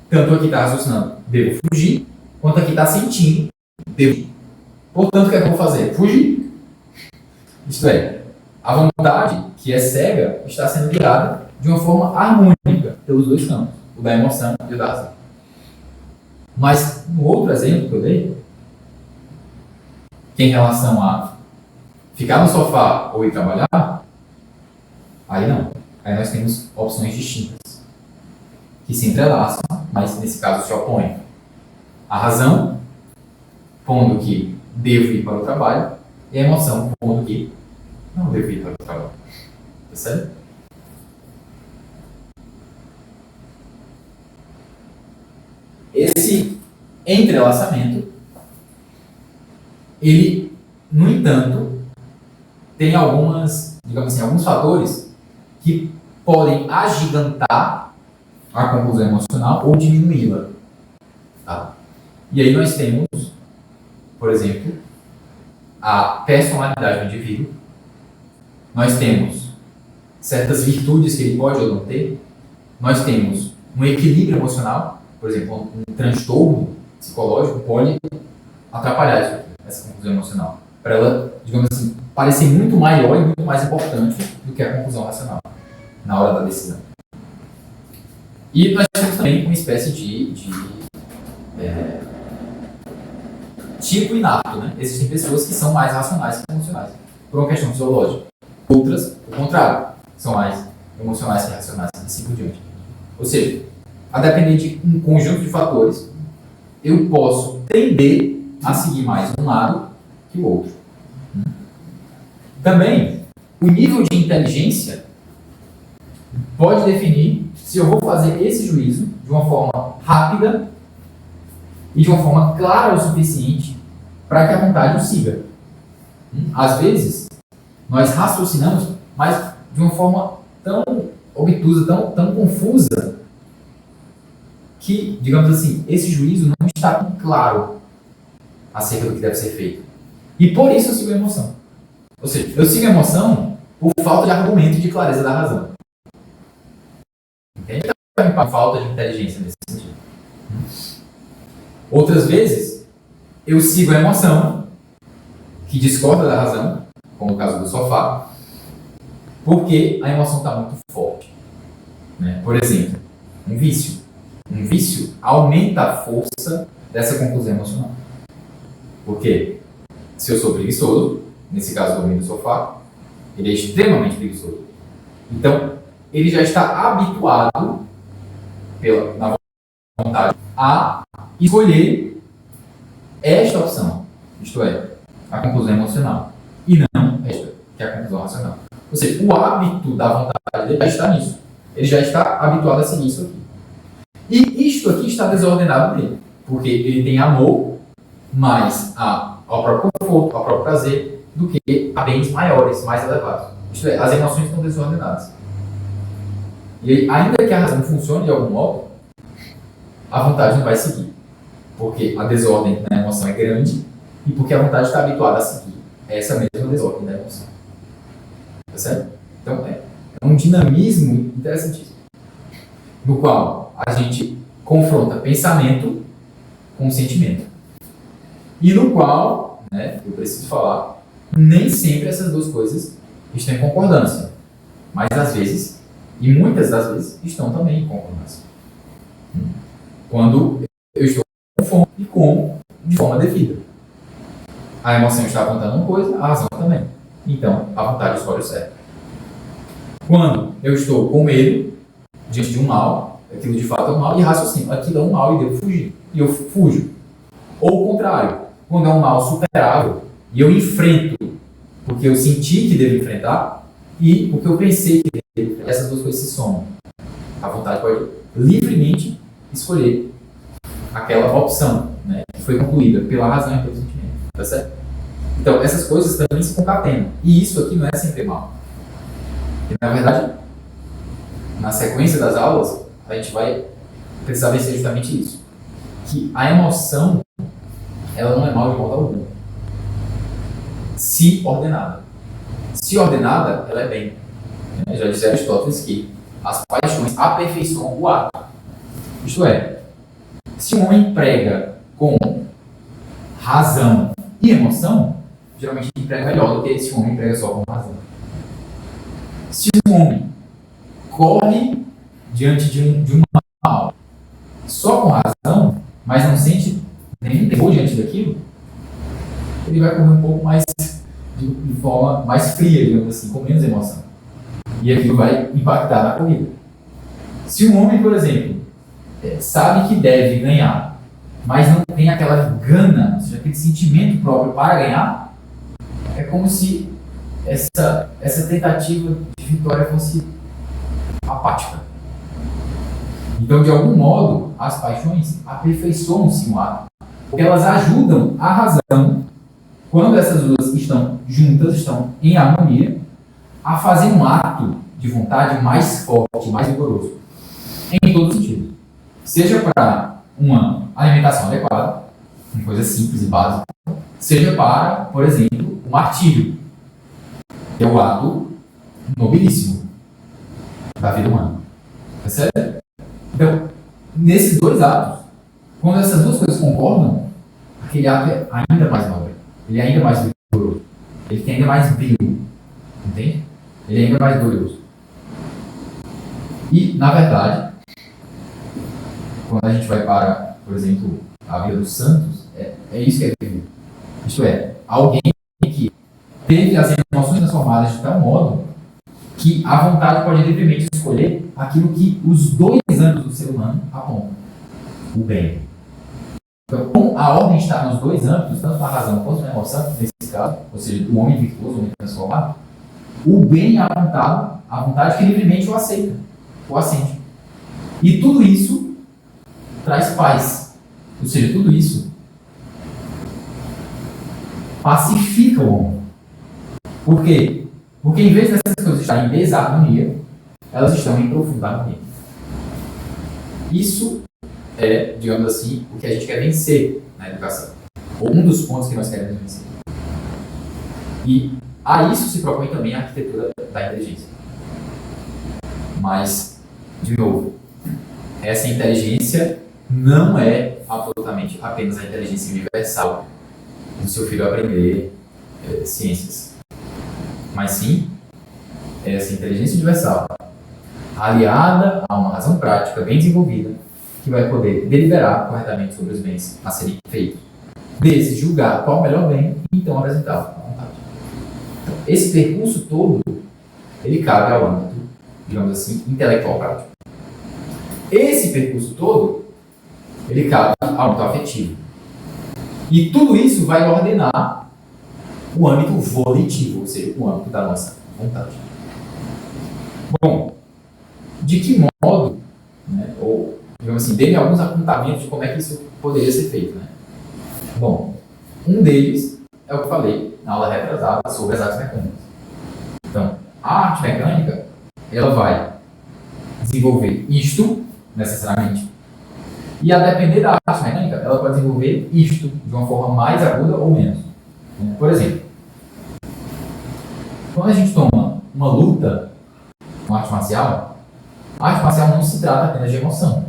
Tanto aqui está raciocinando, devo fugir, quanto aqui está sentindo, devo fugir. Portanto, o que é que eu vou fazer? Fugir. Isto é, a vontade, que é cega, está sendo guiada de uma forma harmônica pelos dois campos, o da emoção e o da razão. Mas, no outro exemplo que eu dei, que em relação a ficar no sofá ou ir trabalhar, aí não. Aí nós temos opções distintas, que se entrelaçam, mas nesse caso se opõem. A razão, pondo que devo ir para o trabalho, e a emoção, pondo que não devo ir para o trabalho. Percebe? Esse entrelaçamento, ele, no entanto, tem algumas, digamos assim, alguns fatores que podem agigantar a conclusão emocional ou diminuí-la. Tá? E aí nós temos, por exemplo, a personalidade do indivíduo, nós temos certas virtudes que ele pode ou não ter, nós temos um equilíbrio emocional, por exemplo, um transtorno psicológico pode atrapalhar isso aqui, essa conclusão emocional, para ela, digamos assim, parecer muito maior e muito mais importante do que a conclusão racional na hora da decisão. E nós temos também uma espécie de tipo inato, né? Existem pessoas que são mais racionais que emocionais, por uma questão fisiológica. Outras, o contrário, são mais emocionais que racionais, e assim por diante. Ou seja, a depender de um conjunto de fatores, eu posso tender a seguir mais um lado que o outro. Também, o nível de inteligência pode definir se eu vou fazer esse juízo de uma forma rápida e de uma forma clara o suficiente para que a vontade o siga. Às vezes, nós raciocinamos, mas de uma forma tão obtusa, tão confusa, que, digamos assim, esse juízo não está tão claro acerca do que deve ser feito. E por isso eu sigo a emoção. Ou seja, eu sigo a emoção por falta de argumento e de clareza da razão. Entende? Então, falta de inteligência nesse sentido. Outras vezes, eu sigo a emoção, que discorda da razão, como no caso do sofá, porque a emoção está muito forte. Né? Por exemplo, um vício. Um vício aumenta a força dessa conclusão emocional. Por quê? Se eu sou preguiçoso, nesse caso dormir no sofá, ele é extremamente preguiçoso. Então, ele já está habituado, na vontade, a escolher esta opção, isto é, a conclusão emocional, e não esta, que é a conclusão racional. Ou seja, o hábito da vontade dele já está nisso. Ele já está habituado a seguir isso aqui. E isto aqui está desordenado nele, porque ele tem amor mais ao próprio conforto, ao próprio prazer, do que a bens maiores, mais elevados. Isto é, as emoções estão desordenadas. E aí, ainda que a razão funcione de algum modo, a vontade não vai seguir. Porque a desordem na emoção é grande e porque a vontade está habituada a seguir essa mesma desordem da emoção. Tá certo? Então, é um dinamismo interessantíssimo, no qual a gente confronta pensamento com sentimento. E no qual, eu preciso falar, nem sempre essas duas coisas estão em concordância. Mas às vezes, e muitas das vezes, estão também em concordância. Quando eu estou com fome e como de forma devida. A emoção está apontando uma coisa, a razão também. Então, a vontade escolhe o certo. Quando eu estou com medo, diante de um mal, aquilo de fato é um mal, e raciocínio, aquilo é um mal e devo fugir. E eu fujo. Ou o contrário, quando é um mal superável, e eu enfrento, porque eu senti que devo enfrentar, e porque eu pensei que devo enfrentar. Essas duas coisas se somam. A vontade pode livremente escolher aquela opção, que foi concluída pela razão e pelo sentimento. Tá certo? Então, essas coisas também se concatenam. E isso aqui não é sempre mal. E, na verdade, na sequência das aulas, a gente vai precisar vencer justamente isso. Que a emoção, ela não é mal de modo algum. Se ordenada. Se ordenada, ela é bem. Já disse Aristóteles que as paixões aperfeiçoam o ato. Isto é, se um homem prega com razão e emoção, geralmente ele prega melhor do que se um homem prega só com razão. Se um homem corre diante de um mal só com razão, mas não sente nenhum terror diante daquilo, ele vai correr um pouco mais de forma mais fria, digamos assim, com menos emoção. E aquilo vai impactar na corrida. Se um homem, por exemplo, sabe que deve ganhar, mas não tem aquela gana, ou seja, aquele sentimento próprio para ganhar, é como se essa tentativa de vitória fosse apática. Então, de algum modo, as paixões aperfeiçoam-se no ato, porque elas ajudam a razão, quando essas duas estão juntas, estão em harmonia, a fazer um ato de vontade mais forte, mais vigoroso, em todo sentido. Seja para uma alimentação adequada, uma coisa simples e básica, seja para, por exemplo, o martírio, que é o ato nobilíssimo da vida humana. É sério? Então, nesses dois atos, quando essas duas coisas concordam, aquele ato é ainda mais nobre, ele é ainda mais vigoroso, ele tem ainda mais brilho, entende? Ele é ainda mais glorioso. E, na verdade, quando a gente vai para, por exemplo, a vida dos santos, é isso que é vivido. Isto é, alguém que teve as emoções transformadas de tal modo que a vontade pode livremente escolher aquilo que os dois âmbitos do ser humano apontam. O bem. Então, como a ordem está nos dois âmbitos, tanto na razão quanto na emoção, nesse caso, ou seja, o homem virtuoso, o homem transformado, o bem é apontado à vontade que livremente o aceita, o assente. E tudo isso traz paz. Ou seja, tudo isso pacifica o homem. Por quê? Porque em vez dessas coisas estarem em desarmonia, elas estão em profunda harmonia. Isso é, digamos assim, o que a gente quer vencer na educação. Ou um dos pontos que nós queremos vencer. E a isso se propõe também a arquitetura da inteligência. Mas, de novo, essa inteligência não é absolutamente apenas a inteligência universal do seu filho aprender ciências. Mas sim, essa inteligência universal aliada a uma razão prática bem desenvolvida que vai poder deliberar corretamente sobre os bens a serem feitos. desse julgar qual o melhor bem e então apresentar a vontade. Então, esse percurso todo, ele cabe ao âmbito, digamos assim, intelectual prático. Esse percurso todo, ele cabe ao âmbito afetivo. E tudo isso vai ordenar o âmbito volitivo, ou seja, o âmbito da nossa vontade. Bom, de que modo, né, ou, digamos assim, dê-me alguns apontamentos de como é que isso poderia ser feito, né? Bom, um deles é o que eu falei na aula retrasada sobre as artes mecânicas. Então, a arte mecânica, ela vai desenvolver isto, necessariamente, e a depender da arte mecânica, ela pode desenvolver isto de uma forma mais aguda ou menos. Por exemplo, quando a gente toma uma luta com arte marcial, a arte marcial não se trata apenas de emoção.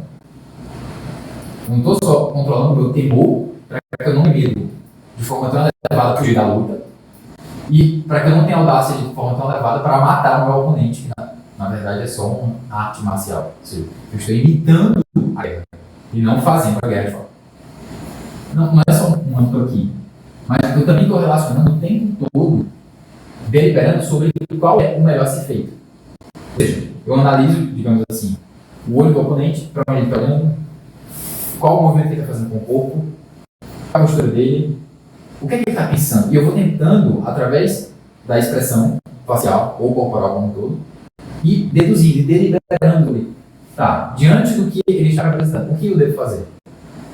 Eu não estou só controlando o meu temor para que eu não me medo de forma tão elevada a fugir da luta e para que eu não tenha audácia de forma tão elevada para matar o meu oponente, que na verdade é só uma arte marcial. Ou seja, eu estou imitando a guerra e não fazendo a guerra de fato. Não é só um âmbito aqui, mas eu também estou relacionando o tempo todo, deliberando sobre qual é o melhor a ser feito. Ou seja, eu analiso, digamos assim, o olho do oponente, para onde ele está olhando, qual o movimento que ele está fazendo com o corpo, a postura dele, o que é que ele está pensando. E eu vou tentando, através da expressão facial ou corporal como um todo, e deduzindo e deliberando ele. Tá, diante do que ele está apresentando, o que eu devo fazer?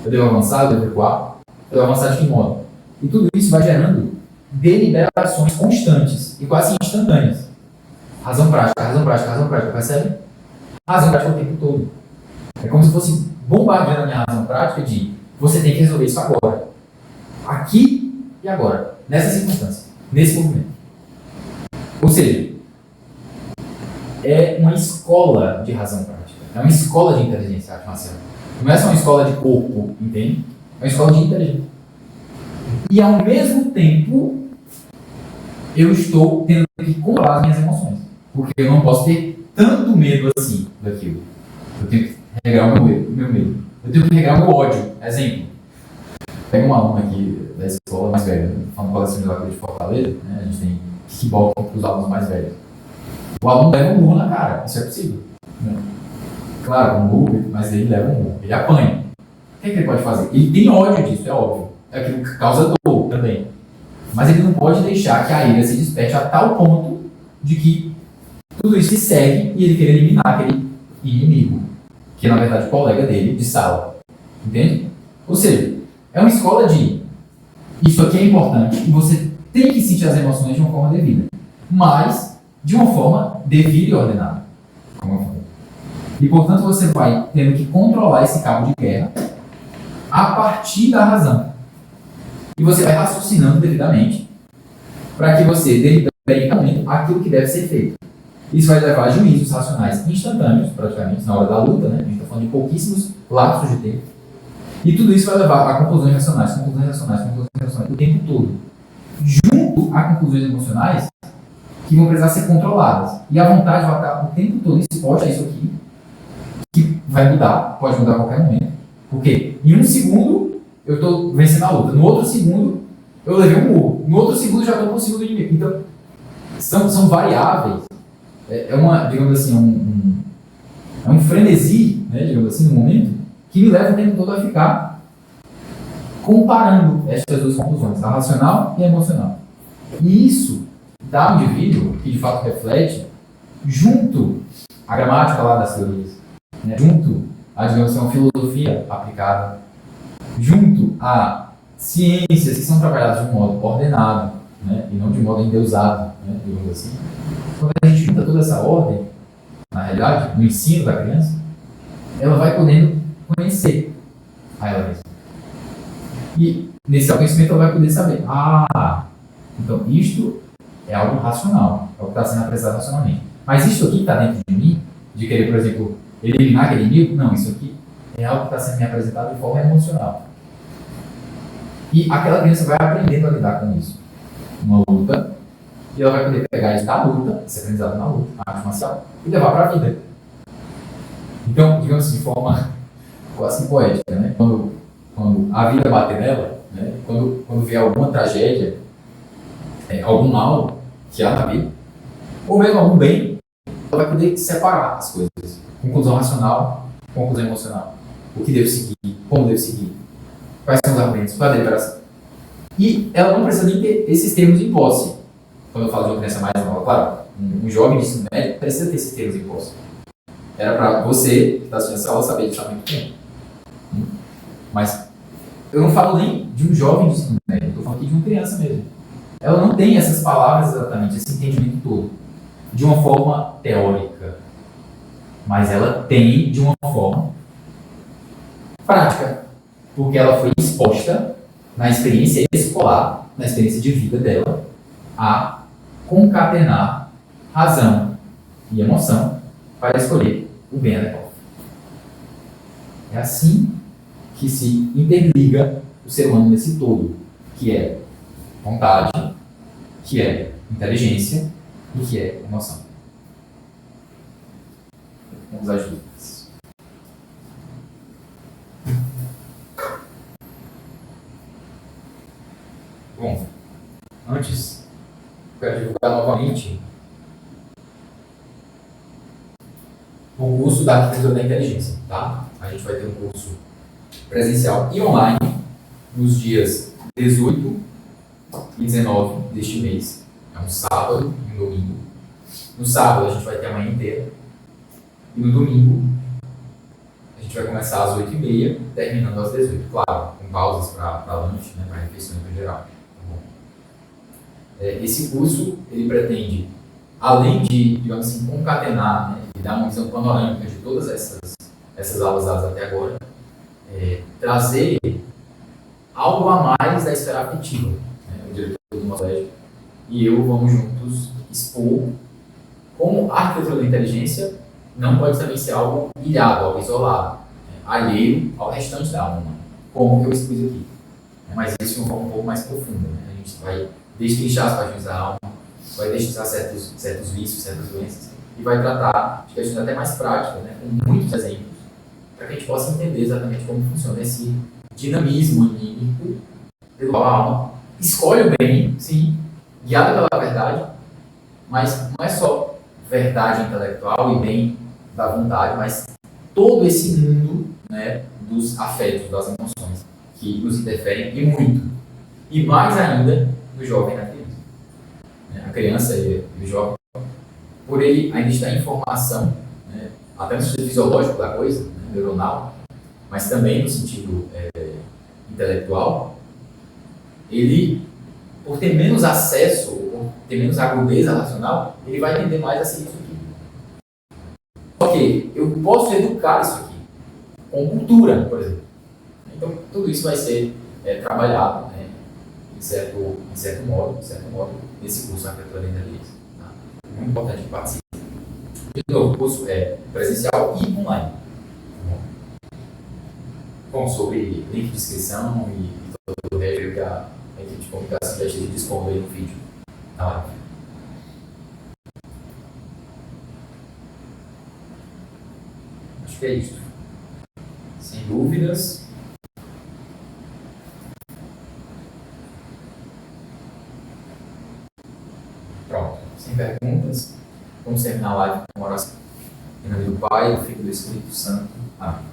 Eu devo avançar, eu devo recuar? Eu devo avançar de que modo? E tudo isso vai gerando deliberações constantes e quase instantâneas. Razão prática, percebe? Razão prática o tempo todo. É como se fosse bombardeando a minha razão prática de você tem que resolver isso agora. Aqui e agora. Nessa circunstância. Nesse movimento. Ou seja, é uma escola de razão prática. É uma escola de inteligência artificial. Não é só uma escola de corpo, entende? É uma escola de inteligência. E ao mesmo tempo, eu estou tendo que controlar as minhas emoções. Porque eu não posso ter tanto medo assim daquilo. Eu tenho que regrar o meu medo. Eu tenho que regrar o meu ódio. Exemplo. Pega um aluno aqui da escola mais velha, falando com a Colégio de Fortaleza, né? A gente tem kickball para os alunos mais velhos. O aluno leva um murro na cara. Isso é possível. Né? Claro, um murro, mas ele leva um murro. Ele apanha. O que ele pode fazer? Ele tem ódio disso, é óbvio. É aquilo que causa dor também. Mas ele não pode deixar que a ira se desperte a tal ponto de que tudo isso se segue e ele querer eliminar aquele inimigo, que é na verdade o colega dele de sala. Entende? Ou seja, é uma escola de isso aqui é importante e você tem que sentir as emoções de uma forma devida, mas de uma forma devida e ordenada. Como eu falei. E portanto você vai tendo que controlar esse cabo de guerra a partir da razão. E você vai raciocinando devidamente para que você delibere aquilo que deve ser feito. Isso vai levar a juízos racionais instantâneos, praticamente, na hora da luta, né? A gente está falando de pouquíssimos lapsos de tempo. E tudo isso vai levar a conclusões racionais, o tempo todo. Junto a conclusões emocionais que vão precisar ser controladas. E a vontade vai estar o tempo todo exposta a isso aqui, que vai mudar, pode mudar a qualquer momento. Porque em um segundo eu estou vencendo a luta, no outro segundo eu levei um murro, no outro segundo já estou com o segundo inimigo. Então, são variáveis. É uma, digamos assim, é um frenesi, né, digamos assim, no momento, que me leva o tempo todo a ficar comparando estas duas conclusões, a racional e a emocional. E isso dá um indivíduo que de fato reflete junto à gramática lá das teorias, né, junto à, digamos assim, uma filosofia aplicada, junto a ciências que são trabalhadas de um modo ordenado, né, e não de um modo endeusado, né, digamos assim. Quando a gente junta toda essa ordem, na realidade, no ensino da criança, ela vai podendo conhecer a ela mesma. E nesse conhecimento ela vai poder saber, então isto é algo racional, é o que está sendo apresentado racionalmente. Mas isto aqui que está dentro de mim, de querer, por exemplo, eliminar aquele inimigo, não, isso aqui é algo que está sendo me apresentado de forma emocional. E aquela criança vai aprendendo a lidar com isso. Uma luta, e ela vai poder pegar isso da luta, esse aprendizado na luta, na arte marcial, e levar para a vida. Então, digamos assim, de forma quase poética, né? Quando a vida bater nela, né? Quando vê alguma tragédia, algum mal que há na vida, ou mesmo algum bem, ela vai poder separar as coisas. Conclusão racional, conclusão emocional. O que devo seguir, como devo seguir, quais são os argumentos, qual é a deliberação. E ela não precisa nem ter esses termos em posse. Quando eu falo de uma criança mais nova, claro, um jovem de ensino médio precisa ter esses termos em posse. Era para você, que está assistindo essa aula, saber disso há muito tempo. Mas eu não falo nem de um jovem de ensino médio, eu estou falando aqui de uma criança mesmo. Ela não tem essas palavras exatamente, esse entendimento todo, de uma forma teórica. Mas ela tem de uma forma prática, porque ela foi exposta na experiência escolar, na experiência de vida dela, a concatenar razão e emoção para escolher o bem adequado. É assim que se interliga o ser humano nesse todo, que é vontade, que é inteligência e que é emoção. Vamos às dúvidas. Bom, antes, quero divulgar novamente o curso da Arquitetura da Inteligência, tá? A gente vai ter um curso presencial e online nos dias 18 e 19 deste mês. É um sábado e um domingo. No sábado a gente vai ter a manhã inteira. E no domingo a gente vai começar às 8h30, terminando às 18h. Claro, com pausas para lanche, né, para refeições em geral. Tá bom? Esse curso, ele pretende, além de, digamos assim, concatenar, né, e dar uma visão panorâmica de todas essas aulas dadas até agora, trazer algo a mais da esfera afetiva. O diretor do nosso colégio e eu vamos juntos expor como a arquitetura da inteligência não pode também ser algo ilhado, algo isolado, alheio ao restante da alma, como eu expus aqui. Mas isso de uma forma um pouco mais profunda. Né? A gente vai destrinchar as paixões da alma, vai destrinchar certos vícios, certas doenças, e vai tratar de questões até mais práticas, né? Com muitos exemplos, para que a gente possa entender exatamente como funciona esse dinamismo anímico pelo qual a alma escolhe o bem, sim, guiada pela verdade, mas não é só verdade intelectual e bem da vontade, mas todo esse mundo, né, dos afetos, das emoções, que nos interferem e muito. E mais ainda no jovem e na criança. A criança e o jovem, por ele ainda estar em formação, né, até no sentido fisiológico da coisa, né, neuronal, mas também no sentido intelectual, ele, por ter menos acesso, por ter menos agudeza racional, ele vai entender mais a seguir isso aqui. Ok, eu posso educar isso aqui, com cultura, por exemplo. Então, tudo isso vai ser trabalhado, né, em certo modo, nesse curso da Arquitetura da Inteligência. Tá? Muito importante que participe. De novo, o curso é presencial e online. Bom, sobre link de inscrição e todo o resto que a equipe de comunicação já esteja dispondo aí no vídeo. Tá? Acho que é isso. Sem dúvidas. Pronto. Sem perguntas. Vamos terminar a live com uma oração. Em nome do Pai, do Filho e do Espírito Santo. Amém.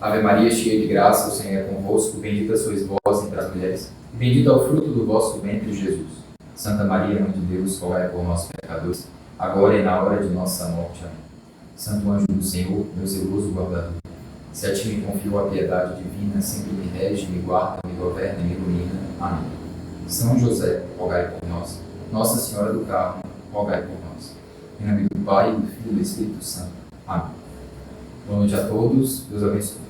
Ave Maria, cheia de graça, o Senhor é convosco, bendita sois vós entre as mulheres, e bendito é o fruto do vosso ventre, Jesus. Santa Maria, Mãe de Deus, rogai por nós pecadores, agora e na hora de nossa morte. Amém. Santo anjo do Senhor, meu zeloso guardador, se a ti me confio a piedade divina, sempre me rege, me guarda, me governa e me ilumina. Amém. São José, rogai por nós. Nossa Senhora do Carmo, rogai por nós. Em nome do Pai, do Filho e do Espírito Santo. Amém. Boa noite a todos. Deus abençoe.